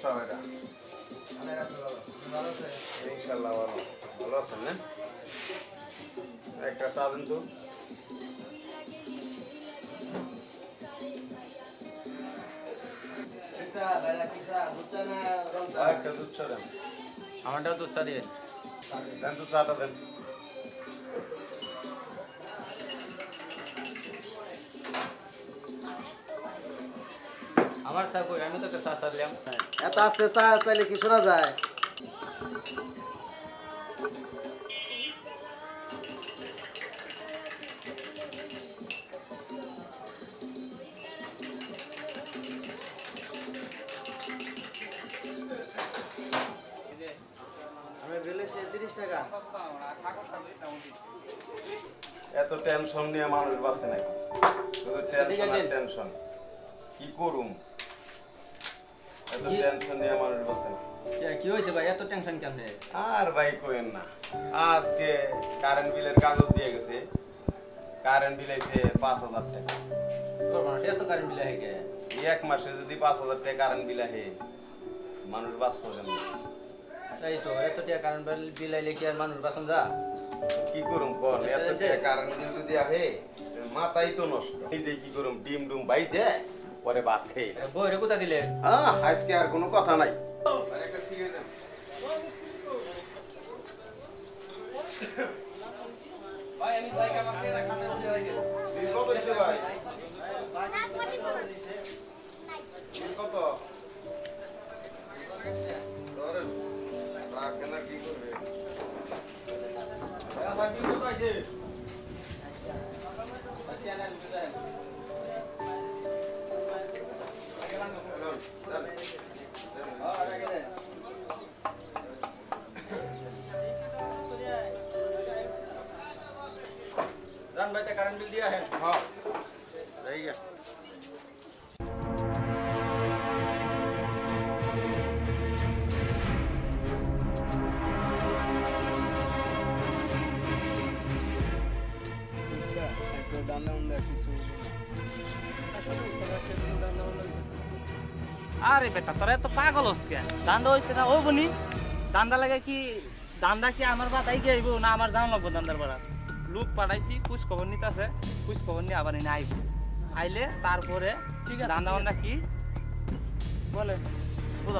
অবস্থা ভাইরা? ইনশাল্লাহ ভালো। ভালো আছেন না? একটা চা দেন তো। একটা দুধ চা দেন। আমারটাও দুধ চা দিবেন। দেন তো চাটা দেন। আমার চা কই, আমি তো একটা চা চাইলাম। এত আস্তে চা চাইলে কি শোনা যায়? আমি বিলে 30 টাকা। এত টেনশন নিয়ে মানুষ বাঁচে নাকি? শুধু টেনশন আর টেনশন। কি করুম? এত টেনশন নিয়ে মানুষ বাঁচে না। কি হয়েছে ভাই, এত টেনশন কেমনে? আর ভাই কোয়েন না, আজকে কারেন্ট বিলের কাগজ দিয়ে গেছে। কারেন্ট বিল আইছে 5,000 টাকা। এত কারেন্ট বিল হয়ে গে? এক মাসে যদি 5,000 টাকা কারেন্ট বিল আহে, মানুষ বাঁচতো কেন? এই তো এত টাকা কারেন্ট বিল আইলে কি আর মানুষ বাঁচন যা? কি করুম কোন? এত টাকা কারেন্ট বিল যদি আহে, মাথাই তো নষ্ট। নিজে কি করুম? ডিম ডুম বাইছে পরে ভাত খেয়ে। বইরে কোথা দিলে? আজকে আর কোনো কথা নাই। একটা সিগারেট দেন। ভাই আমি যাই আমাকে রাখাতে হইছে। বিল কত হইছে ভাই? বিল কত? ধরেন। রাখেন না কি করবে? আমার বিল কত হইছে? রান ভাই তে কারেন্ট বিল দিয়া है। হ্যাঁ। रही गया। আরে বেটা তোরা এত পাগল হস কেন? দান্দা হইছে না ও বনি, দান্দা লাগে কি? দান্দা কি আমার বাতাই গেইব না আমার জানা লাগবো দান্দার বাড়া? লোক পাঠাইছি, কুছ খবর নিতেছে, কুছ খবর নিয়ে আবার এনে আইব। আইলে তারপরে ঠিক আছে দান্দা বান্দা কি বলে